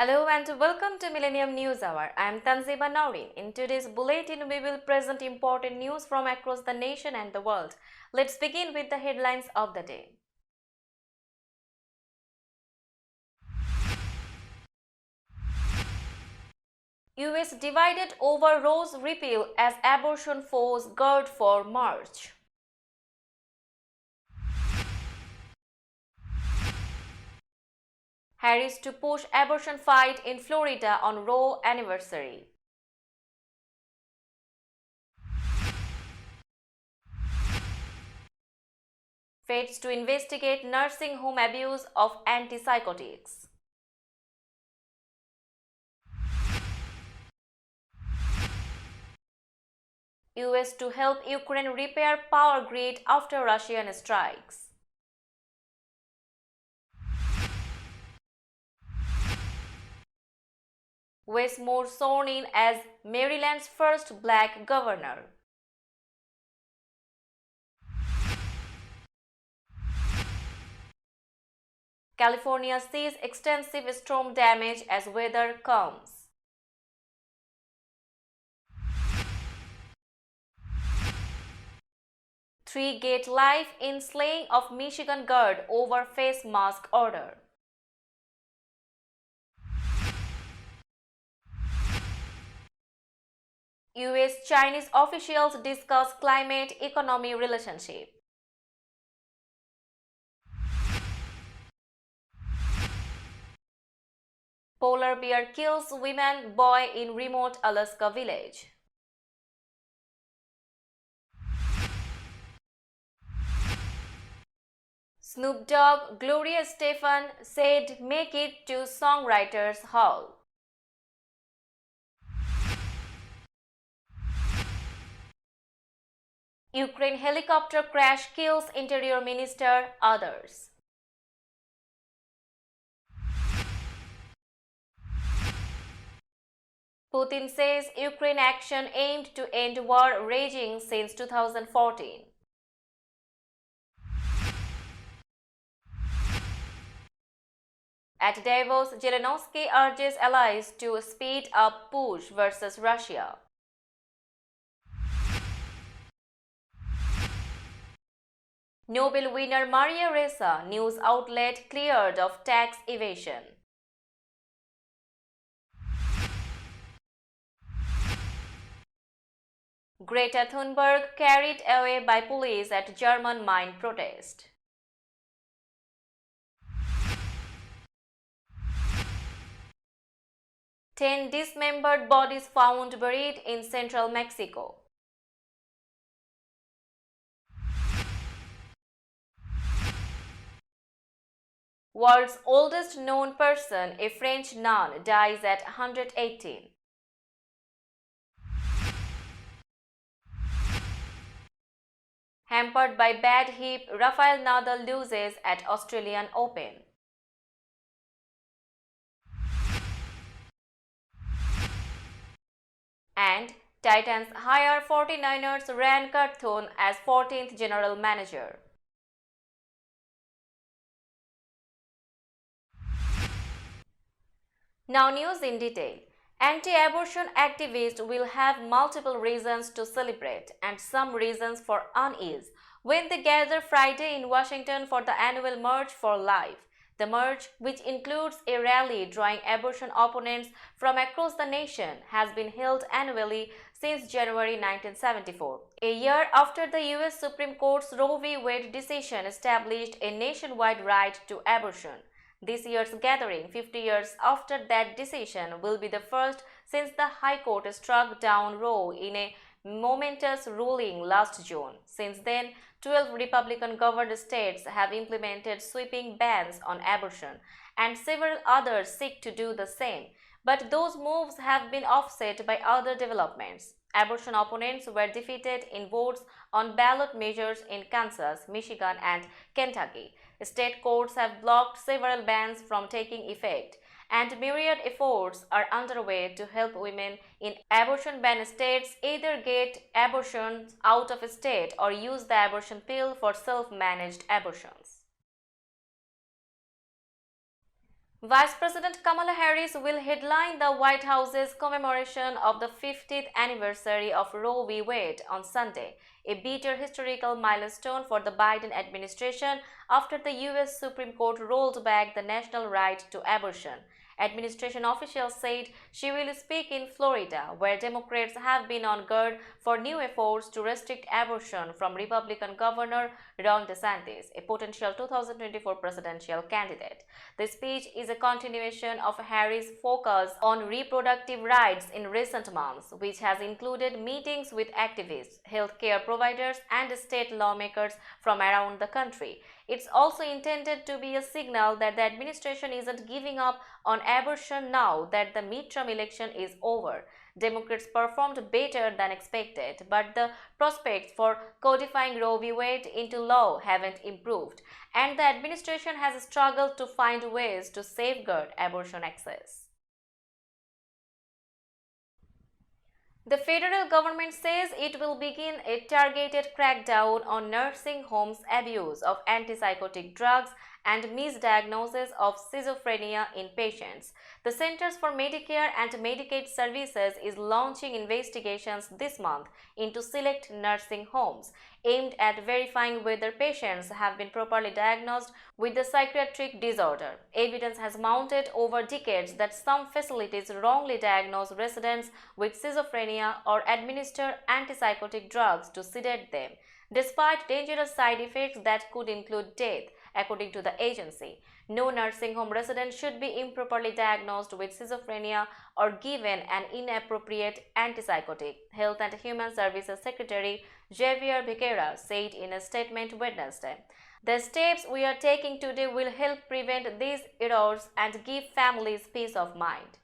Hello and welcome to Millennium News Hour. I am Tanziba Naurin. In today's bulletin, we will present important news from across the nation and the world. Let's begin with the headlines of the day. US divided over Roe's repeal as abortion foes gird for march. Harris to push abortion fight in Florida on Roe anniversary. Feds to investigate nursing home abuse of antipsychotics. US to help Ukraine repair power grid after Russian strikes. Wes Moore sworn in as Maryland's first black governor. California sees extensive storm damage as weather comes. Three-gate life in slaying of Michigan guard over face mask order. US-Chinese officials discuss climate-economy relationship. Polar bear kills woman boy in remote Alaska village. Snoop Dogg, Gloria Estefan said make it to Songwriters Hall. Ukraine helicopter crash kills Interior Minister, others. Putin says Ukraine action aimed to end war raging since 2014. At Davos, Zelensky urges allies to speed up push versus Russia. Nobel winner Maria Ressa, news outlet cleared of tax evasion. Greta Thunberg carried away by police at German mine protest. Ten dismembered bodies found buried in central Mexico. World's oldest known person, a French nun, dies at 118. Hampered by bad hip, Rafael Nadal loses at Australian Open. And Titans hire 49ers Ryan Carthon as 14th general manager. Now news in detail. Anti-abortion activists will have multiple reasons to celebrate and some reasons for unease when they gather Friday in Washington for the annual March for Life. The march, which includes a rally drawing abortion opponents from across the nation, has been held annually since January 1974. A year after the US Supreme Court's Roe v. Wade decision established a nationwide right to abortion. This year's gathering, 50 years after that decision, will be the first since the High Court struck down Roe in a momentous ruling last June. Since then, 12 Republican-governed states have implemented sweeping bans on abortion, and several others seek to do the same. But those moves have been offset by other developments. Abortion opponents were defeated in votes on ballot measures in Kansas, Michigan, and Kentucky. State courts have blocked several bans from taking effect, and myriad efforts are underway to help women in abortion-ban states either get abortions out of state or use the abortion pill for self-managed abortions. Vice President Kamala Harris will headline the White House's commemoration of the 50th anniversary of Roe v. Wade on Sunday, a bitter historical milestone for the Biden administration after the U.S. Supreme Court rolled back the national right to abortion. Administration officials said she will speak in Florida, where Democrats have been on guard for new efforts to restrict abortion from Republican Governor Ron DeSantis, a potential 2024 presidential candidate. The speech is a continuation of Harris' focus on reproductive rights in recent months, which has included meetings with activists, healthcare providers, and state lawmakers from around the country. It's also intended to be a signal that the administration isn't giving up on abortion now that the midterm election is over. Democrats performed better than expected, but the prospects for codifying Roe v. Wade into law haven't improved, and the administration has struggled to find ways to safeguard abortion access. The federal government says it will begin a targeted crackdown on nursing homes' abuse of antipsychotic drugs and misdiagnosis of schizophrenia in patients. The Centers for Medicare and Medicaid Services is launching investigations this month into select nursing homes, aimed at verifying whether patients have been properly diagnosed with the psychiatric disorder. Evidence has mounted over decades that some facilities wrongly diagnose residents with schizophrenia or administer antipsychotic drugs to sedate them, despite dangerous side effects that could include death. According to the agency, no nursing home resident should be improperly diagnosed with schizophrenia or given an inappropriate antipsychotic, Health and Human Services Secretary Javier Becerra said in a statement Wednesday. The steps we are taking today will help prevent these errors and give families peace of mind.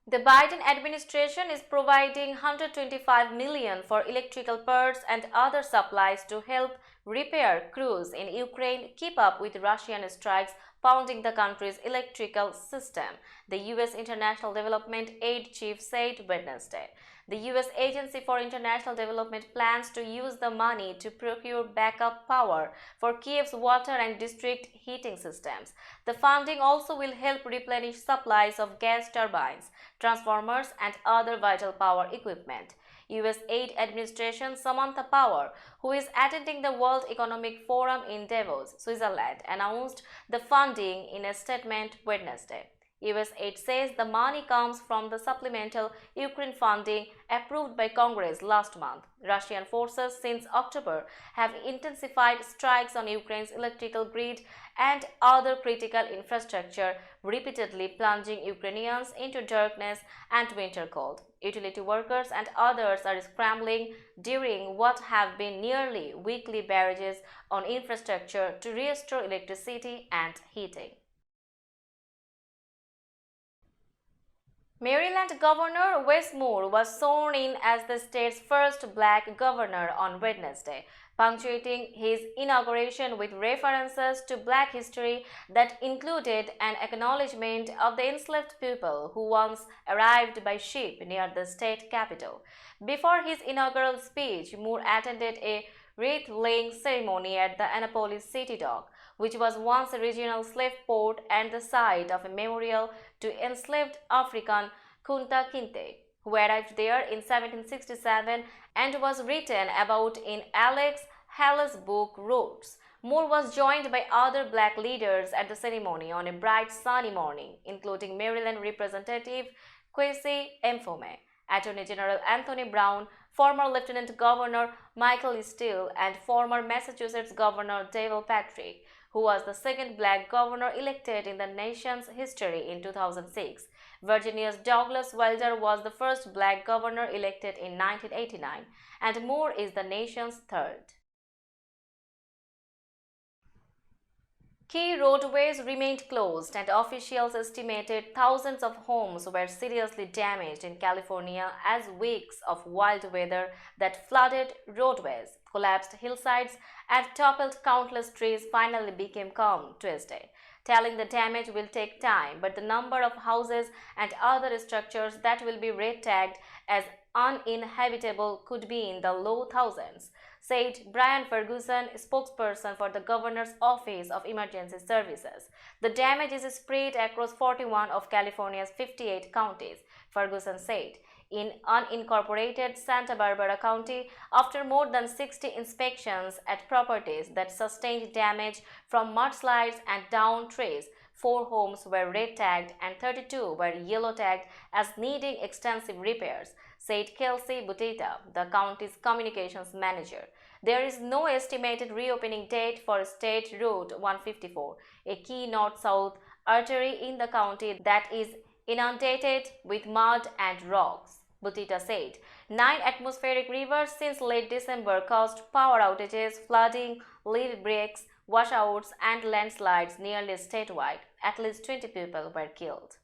The Biden administration is providing $125 million for electrical parts and other supplies to help repair crews in Ukraine keep up with Russian strikes pounding the country's electrical system, the U.S. International Development Aid chief said Wednesday. The U.S. Agency for International Development plans to use the money to procure backup power for Kiev's water and district heating systems. The funding also will help replenish supplies of gas turbines, transformers, and other vital power equipment. U.S. Aid Administration Samantha Power, who is attending the World Economic Forum in Davos, Switzerland, announced the funding in a statement Wednesday. U.S. aid says the money comes from the supplemental Ukraine funding approved by Congress last month. Russian forces since October have intensified strikes on Ukraine's electrical grid and other critical infrastructure, repeatedly plunging Ukrainians into darkness and winter cold. Utility workers and others are scrambling during what have been nearly weekly barrages on infrastructure to restore electricity and heating. Maryland Governor Wes Moore was sworn in as the state's first black governor on Wednesday, punctuating his inauguration with references to black history that included an acknowledgement of the enslaved people who once arrived by ship near the state capitol. Before his inaugural speech, Moore attended a wreath-laying ceremony at the Annapolis City Dock, which was once a regional slave port and the site of a memorial to enslaved African Kunta Kinte, who arrived there in 1767 and was written about in Alex Halles' book Roots. Moore was joined by other black leaders at the ceremony on a bright sunny morning, including Maryland Representative Kwesi Mfome, Attorney General Anthony Brown, former Lieutenant Governor Michael Steele, and former Massachusetts Governor Deval Patrick, who was the second black governor elected in the nation's history in 2006. Virginia's Douglas Wilder was the first black governor elected in 1989, and Moore is the nation's third. Key roadways remained closed, and officials estimated thousands of homes were seriously damaged in California as weeks of wild weather that flooded roadways, collapsed hillsides, and toppled countless trees finally became calm Tuesday. Telling the damage will take time, but the number of houses and other structures that will be red tagged as uninhabitable could be in the low thousands, said Brian Ferguson, spokesperson for the Governor's Office of Emergency Services. The damage is spread across 41 of California's 58 counties, Ferguson said. In unincorporated Santa Barbara County, after more than 60 inspections at properties that sustained damage from mudslides and downed trees, 4 homes were red tagged and 32 were yellow tagged as needing extensive repairs, said Kelsey Butita, the county's communications manager. There is no estimated reopening date for State Route 154, a key north-south artery in the county that is inundated with mud and rocks. Butita said 9 atmospheric rivers since late December caused power outages, flooding, lead breaks, washouts, and landslides nearly statewide. At least 20 people were killed.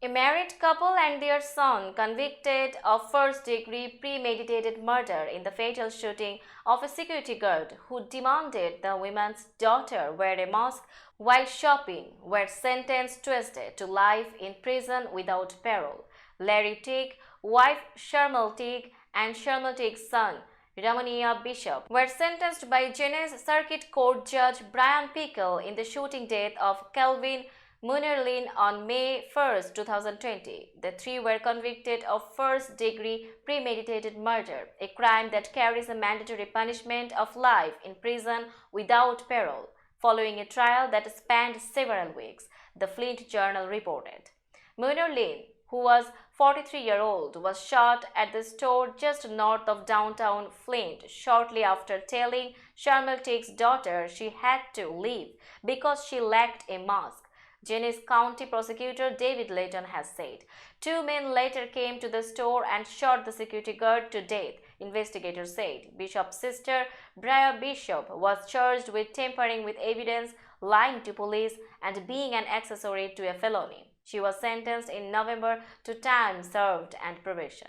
A married couple and their son convicted of first-degree premeditated murder in the fatal shooting of a security guard who demanded the woman's daughter wear a mask while shopping were sentenced Tuesday to life in prison without parole. Larry Teague, wife Sharmil Teague, and Sharmil Teague's son Ramania Bishop were sentenced by Genesee Circuit Court Judge Brian Pickle in the shooting death of Calvin Munnerlin on May 1, 2020. The 3 were convicted of first-degree premeditated murder, a crime that carries a mandatory punishment of life in prison without parole, following a trial that spanned several weeks, the Flint Journal reported. Munnerlin, who was 43-year-old, was shot at the store just north of downtown Flint shortly after telling Sharmil Teague's daughter she had to leave because she lacked a mask. Genesee County Prosecutor David Layton has said 2 men later came to the store and shot the security guard to death, investigators said. Bishop's sister, Bria Bishop, was charged with tampering with evidence, lying to police, and being an accessory to a felony. She was sentenced in November to time served and probation.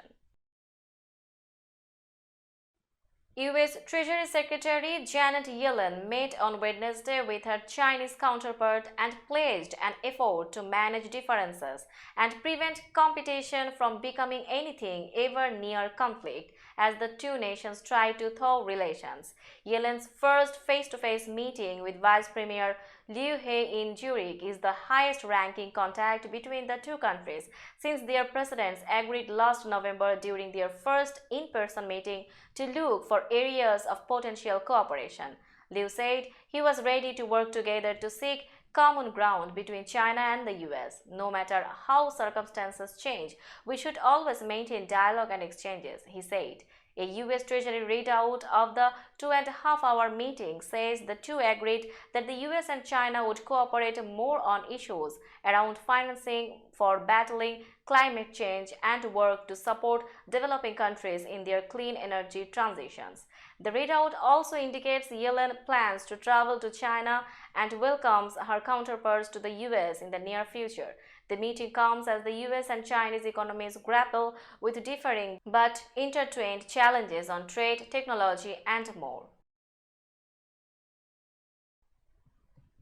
U.S. Treasury Secretary Janet Yellen met on Wednesday with her Chinese counterpart and pledged an effort to manage differences and prevent competition from becoming anything ever near conflict as the two nations try to thaw relations. Yellen's first face-to-face meeting with Vice Premier Liu He in Zurich is the highest-ranking contact between the two countries since their presidents agreed last November during their first in-person meeting to look for areas of potential cooperation. Liu said he was ready to work together to seek common ground between China and the US. No matter how circumstances change, we should always maintain dialogue and exchanges, he said. A U.S. Treasury readout of the 2.5-hour meeting says the two agreed that the U.S. and China would cooperate more on issues around financing for battling climate change and work to support developing countries in their clean energy transitions. The readout also indicates Yellen plans to travel to China and welcomes her counterparts to the U.S. in the near future. The meeting comes as the US and Chinese economies grapple with differing but intertwined challenges on trade, technology, and more.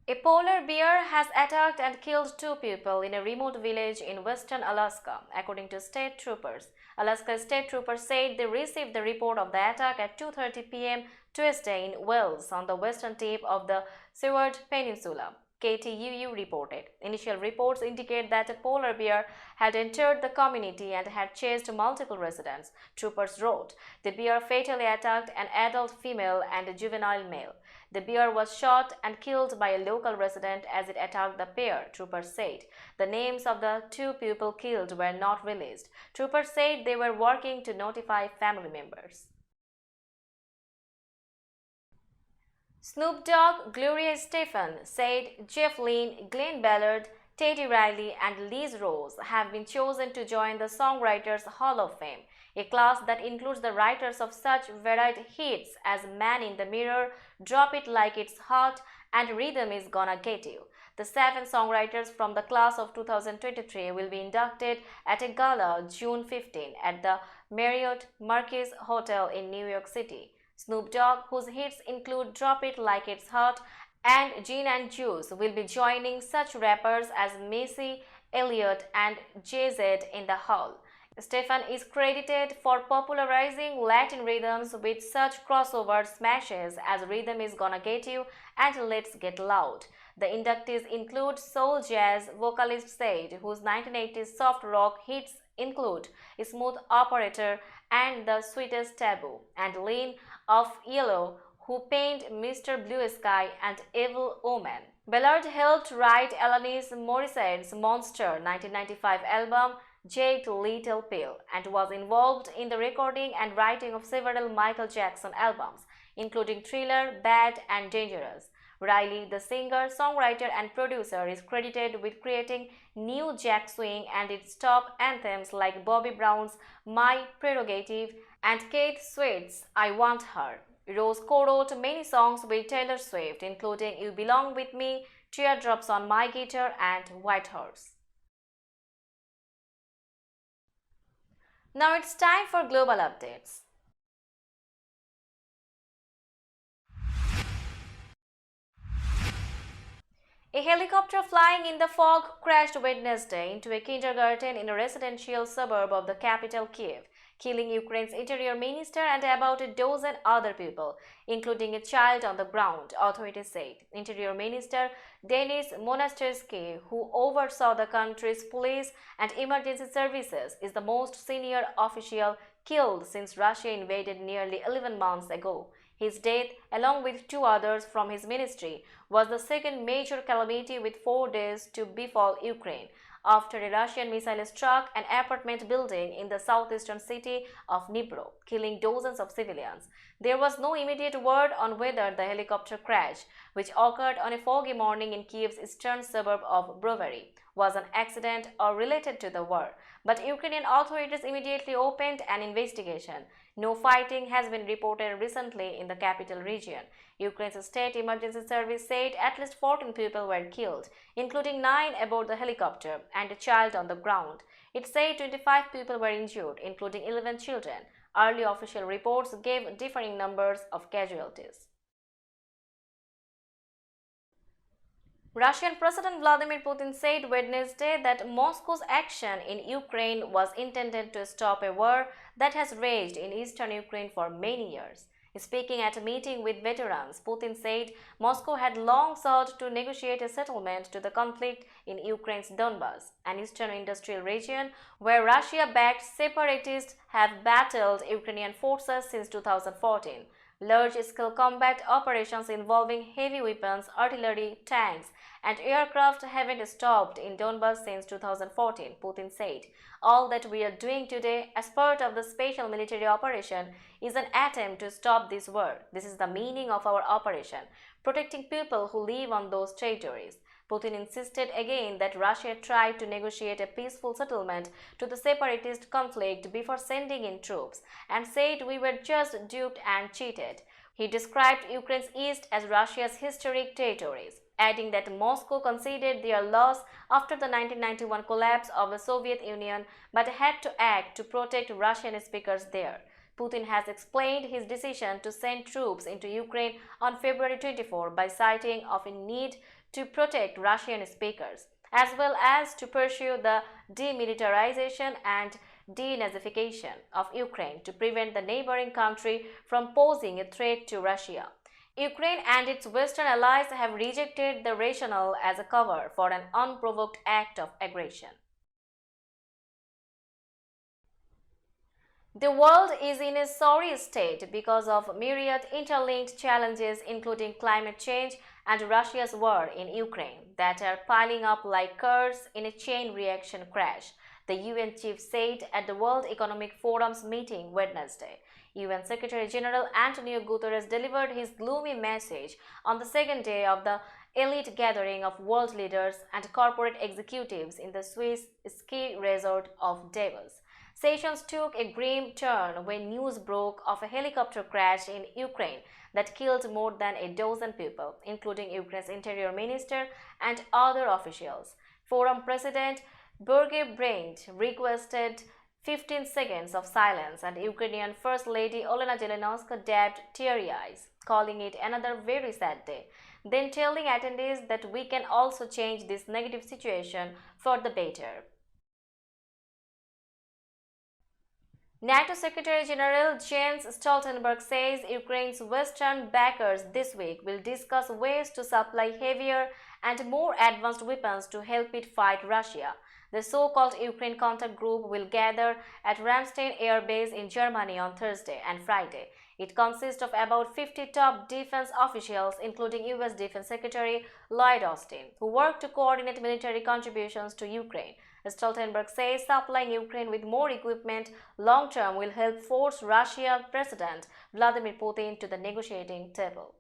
A polar bear has attacked and killed 2 people in a remote village in western Alaska, according to state troopers. Alaska state troopers said they received the report of the attack at 2:30 p.m. Tuesday in Wells on the western tip of the Seward Peninsula. KTUU reported. Initial reports indicate that a polar bear had entered the community and had chased multiple residents. Troopers wrote, the bear fatally attacked an adult female and a juvenile male. The bear was shot and killed by a local resident as it attacked the pair, troopers said. The names of the 2 people killed were not released. Troopers said they were working to notify family members. Snoop Dogg, Gloria Estefan said Jeff Lynne, Glenn Ballard, Teddy Riley, and Liz Rose have been chosen to join the Songwriters Hall of Fame, a class that includes the writers of such varied hits as Man in the Mirror, Drop It Like It's Hot, and Rhythm Is Gonna Get You. The 7 songwriters from the class of 2023 will be inducted at a gala June 15 at the Marriott Marquis Hotel in New York City. Snoop Dogg, whose hits include Drop It Like It's Hot and Gin and Juice, will be joining such rappers as Missy Elliott, and Jay-Z in the hall. Stefan is credited for popularizing Latin rhythms with such crossover smashes as Rhythm Is Gonna Get You and Let's Get Loud. The inductees include soul jazz vocalist Sade, whose 1980s soft rock hits include Smooth Operator and The Sweetest Taboo, and Lynn of Yellow, who penned Mr. Blue Sky and Evil Omen. Ballard helped write Alanis Morissette's Monster 1995 album Jagged Little Pill and was involved in the recording and writing of several Michael Jackson albums, including Thriller, Bad, and Dangerous. Riley, the singer, songwriter, and producer, is credited with creating New Jack Swing and its top anthems like Bobby Brown's My Prerogative and Keith Sweat's I Want Her. Rose co-wrote many songs with Taylor Swift, including You Belong With Me, Teardrops on My Guitar, and White Horse. Now it's time for global updates. A helicopter flying in the fog crashed Wednesday into a kindergarten in a residential suburb of the capital Kiev, killing Ukraine's interior minister and about a dozen other people, including a child on the ground, authorities said. Interior Minister Denis Monastersky, who oversaw the country's police and emergency services, is the most senior official killed since Russia invaded nearly 11 months ago. His death, along with two others from his ministry, was the second major calamity with 4 days to befall Ukraine, after a Russian missile struck an apartment building in the southeastern city of Dnipro, killing dozens of civilians. There was no immediate word on whether the helicopter crash, which occurred on a foggy morning in Kiev's eastern suburb of Brovary, was an accident or related to the war, but Ukrainian authorities immediately opened an investigation. No fighting has been reported recently in the capital region. Ukraine's state emergency service said at least 14 people were killed, including 9 aboard the helicopter and a child on the ground. It said 25 people were injured, including 11 children. Early official reports gave differing numbers of casualties. Russian President Vladimir Putin said Wednesday that Moscow's action in Ukraine was intended to stop a war that has raged in eastern Ukraine for many years. Speaking at a meeting with veterans, Putin said Moscow had long sought to negotiate a settlement to the conflict in Ukraine's Donbas, an eastern industrial region where Russia-backed separatists have battled Ukrainian forces since 2014. Large-scale combat operations involving heavy weapons, artillery, tanks, and aircraft haven't stopped in Donbas since 2014, Putin said. All that we are doing today as part of the special military operation is an attempt to stop this war. This is the meaning of our operation, protecting people who live on those territories. Putin insisted again that Russia tried to negotiate a peaceful settlement to the separatist conflict before sending in troops, and said we were just duped and cheated. He described Ukraine's east as Russia's historic territories, adding that Moscow conceded their loss after the 1991 collapse of the Soviet Union but had to act to protect Russian speakers there. Putin has explained his decision to send troops into Ukraine on February 24 by citing of a need to protect Russian speakers, as well as to pursue the demilitarization and denazification of Ukraine to prevent the neighboring country from posing a threat to Russia. Ukraine and its Western allies have rejected the rationale as a cover for an unprovoked act of aggression. The world is in a sorry state because of myriad interlinked challenges, including climate change and Russia's war in Ukraine, that are piling up like curves in a chain reaction crash, the UN chief said at the World Economic Forum's meeting Wednesday. UN Secretary General Antonio Guterres delivered his gloomy message on the second day of the elite gathering of world leaders and corporate executives in the Swiss ski resort of Davos. Sessions took a grim turn when news broke of a helicopter crash in Ukraine that killed more than a dozen people, including Ukraine's interior minister and other officials. Forum President Birger Brandt requested 15 seconds of silence, and Ukrainian First Lady Olena Zelenska dabbed teary eyes, calling it another very sad day. then telling attendees that we can also change this negative situation for the better. NATO Secretary General Jens Stoltenberg says Ukraine's Western backers this week will discuss ways to supply heavier and more advanced weapons to help it fight Russia. The so-called Ukraine Contact Group will gather at Ramstein Air Base in Germany on Thursday and Friday. It consists of about 50 top defense officials, including U.S. Defense Secretary Lloyd Austin, who work to coordinate military contributions to Ukraine. Stoltenberg says supplying Ukraine with more equipment long-term will help force Russian President Vladimir Putin to the negotiating table.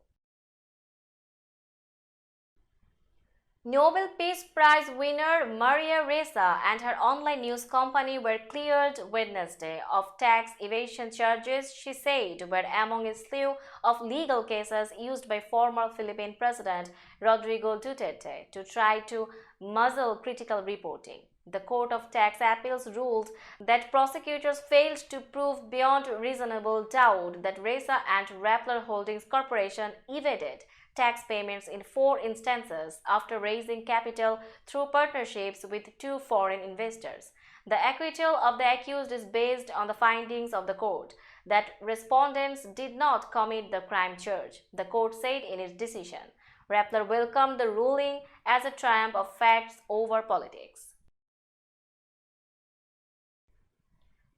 Nobel Peace Prize winner Maria Ressa and her online news company were cleared Wednesday of tax evasion charges she said were among a slew of legal cases used by former Philippine President Rodrigo Duterte to try to muzzle critical reporting. The Court of Tax Appeals ruled that prosecutors failed to prove beyond reasonable doubt that Ressa and Rappler Holdings Corporation evaded tax payments in 4 instances after raising capital through partnerships with 2 foreign investors. The acquittal of the accused is based on the findings of the court that respondents did not commit the crime charged, the court said in its decision. Rappler welcomed the ruling as a triumph of facts over politics.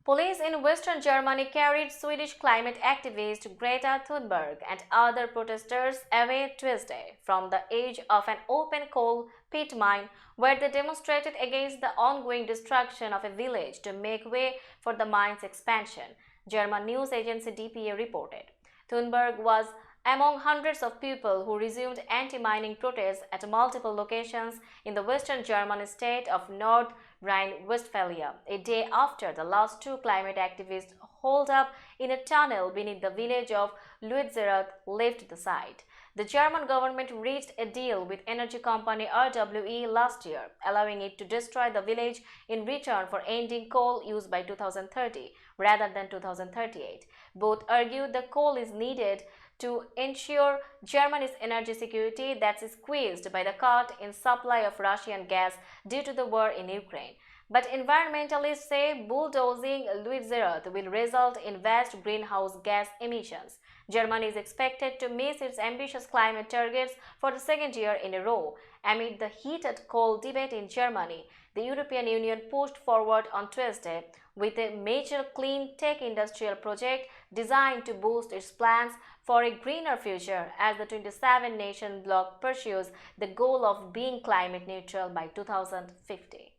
Police in Western Germany carried Swedish climate activist Greta Thunberg and other protesters away Tuesday from the edge of an open coal pit mine where they demonstrated against the ongoing destruction of a village to make way for the mine's expansion, German news agency DPA reported. Thunberg was among hundreds of people who resumed anti-mining protests at multiple locations in the western German state of North Rhine-Westphalia, a day after the last 2 climate activists holed up in a tunnel beneath the village of Luitzerath left the site. The German government reached a deal with energy company RWE last year, allowing it to destroy the village in return for ending coal use by 2030 rather than 2038. Both argued the coal is needed to ensure Germany's energy security that's squeezed by the cut in supply of Russian gas due to the war in Ukraine. But environmentalists say bulldozing Luitzerath will result in vast greenhouse gas emissions. Germany is expected to miss its ambitious climate targets for the 2nd year in a row. Amid the heated coal debate in Germany, the European Union pushed forward on Tuesday with a major clean tech industrial project designed to boost its plans for a greener future as the 27-nation bloc pursues the goal of being climate neutral by 2050.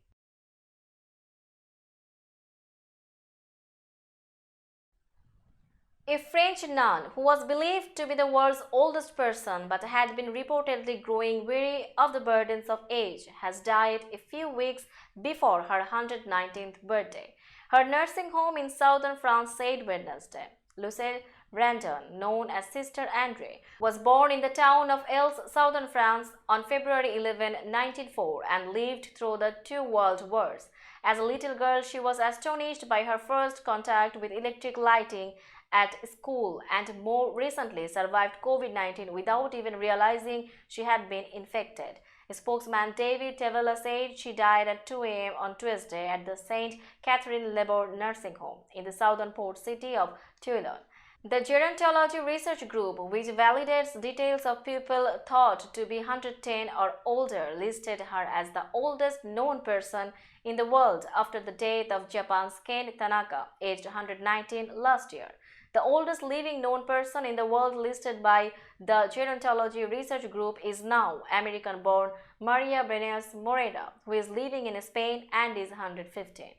A French nun who was believed to be the world's oldest person but had been reportedly growing weary of the burdens of age has died a few weeks before her 119th birthday. Her nursing home in southern France said Wednesday. Lucille Brandon, known as Sister Andre, was born in the town of Els, southern France on February 11, 1904 and lived through the 2 world wars. As a little girl, she was astonished by her first contact with electric lighting at school and more recently survived COVID-19 without even realizing she had been infected. Spokesman David Tevela said she died at 2 a.m. on Tuesday at the St. Catherine Labor Nursing Home in the southern port city of Toulon. The Gerontology Research Group, which validates details of people thought to be 110 or older, listed her as the oldest known person in the world after the death of Japan's Ken Tanaka, aged 119 last year. The oldest living known person in the world listed by the Gerontology Research Group is now American-born Maria Brenes Moreda, who is living in Spain and is 115.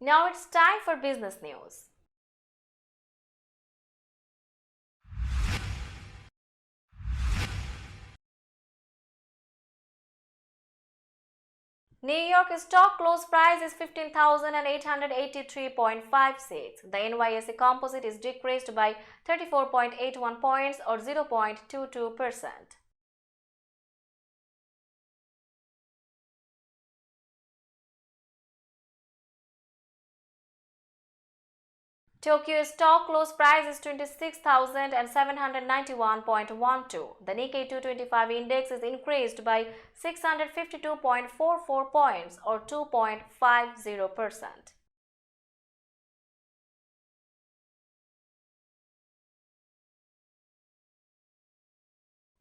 Now it's time for business news. New York stock close price is 15,883.56. The NYSE composite is decreased by 34.81 points or 0.22%. Tokyo stock close price is 26,791.12. The Nikkei 225 index is increased by 652.44 points or 2.50%.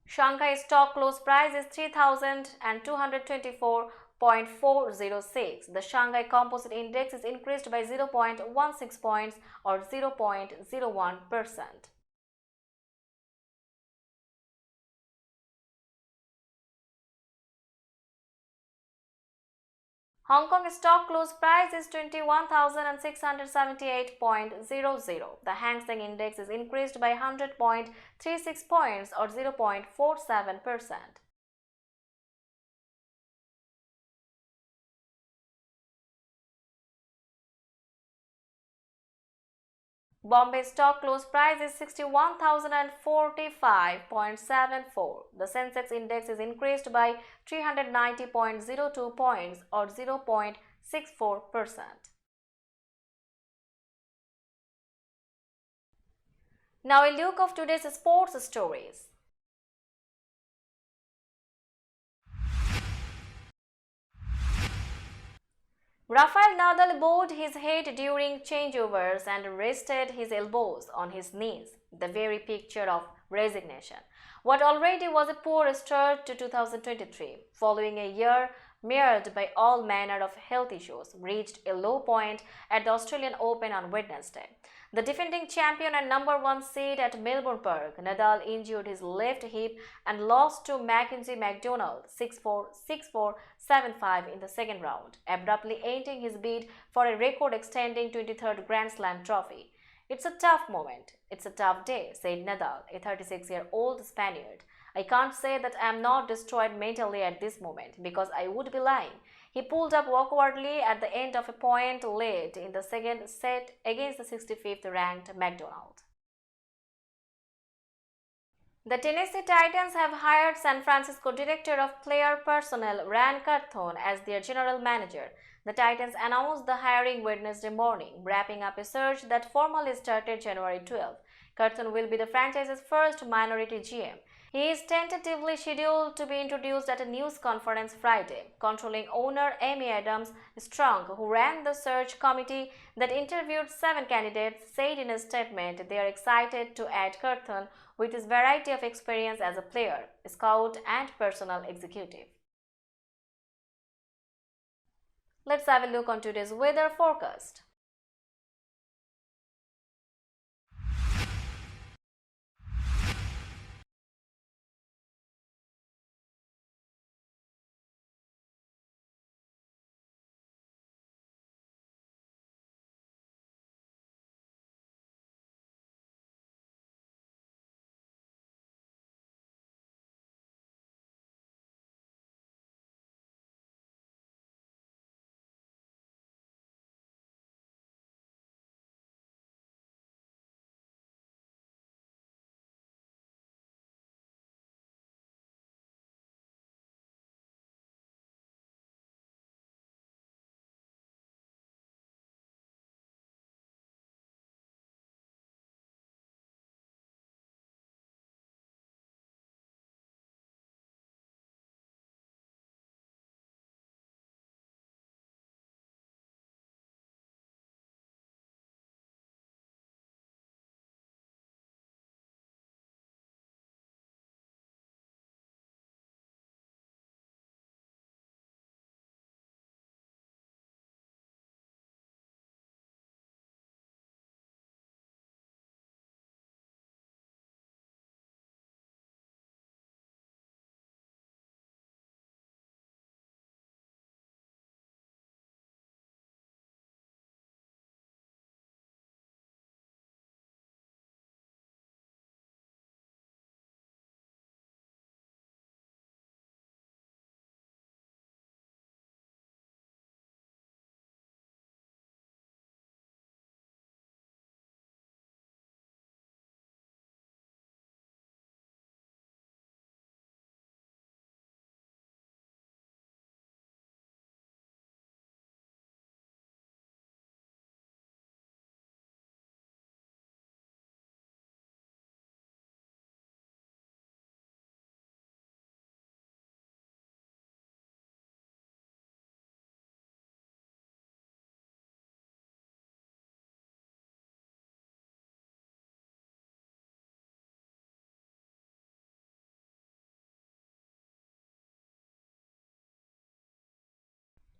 Shanghai stock close price is 3,224.406. The Shanghai Composite Index is increased by 0.16 points or 0.01%. Hong Kong stock close price is 21,678.00. The Hang Seng Index is increased by 100.36 points or 0.47%. Bombay stock close price is 61,045.74. The Sensex index is increased by 390.02 points or 0.64%. Now a look of today's sports stories. Rafael Nadal bowed his head during changeovers and rested his elbows on his knees, the very picture of resignation. What already was a poor start to 2023, following a year marred by all manner of health issues, reached a low point at the Australian Open on Wednesday. The defending champion and number one seed at Melbourne Park, Nadal injured his left hip and lost to Mackenzie McDonald 6-4, 6-4, 7-5 in the second round, abruptly ending his bid for a record-extending 23rd Grand Slam trophy. "It's a tough moment. It's a tough day," said Nadal, a 36-year-old Spaniard. "I can't say that I am not destroyed mentally at this moment, because I would be lying." He pulled up awkwardly at the end of a point lead in the second set against the 65th ranked McDonald. The Tennessee Titans have hired San Francisco Director of Player Personnel Ryan Carthon as their general manager. The Titans announced the hiring Wednesday morning, wrapping up a search that formally started January 12. Carthon will be the franchise's first minority GM. He is tentatively scheduled to be introduced at a news conference Friday. Controlling owner Amy Adams Strong, who ran the search committee that interviewed 7 candidates, said in a statement they are excited to add Carthon with his variety of experience as a player, scout, and personnel executive. Let's have a look on today's weather forecast.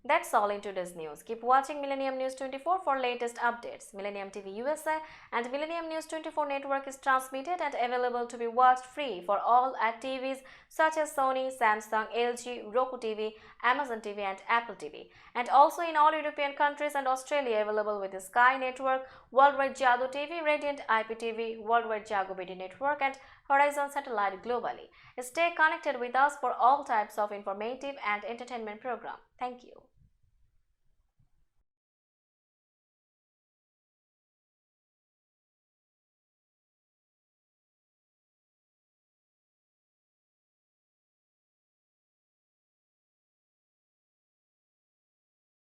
That's all in today's news. Keep watching Millennium News 24 for latest updates. Millennium TV USA and Millennium News 24 network is transmitted and available to be watched free for all at TVs such as Sony, Samsung, LG, Roku TV, Amazon TV and Apple TV. And also in all European countries and Australia available with the Sky Network, Worldwide Jago TV, Radiant IPTV, Worldwide Jago BD Network and Horizon Satellite globally. Stay connected with us for all types of informative and entertainment program. Thank you.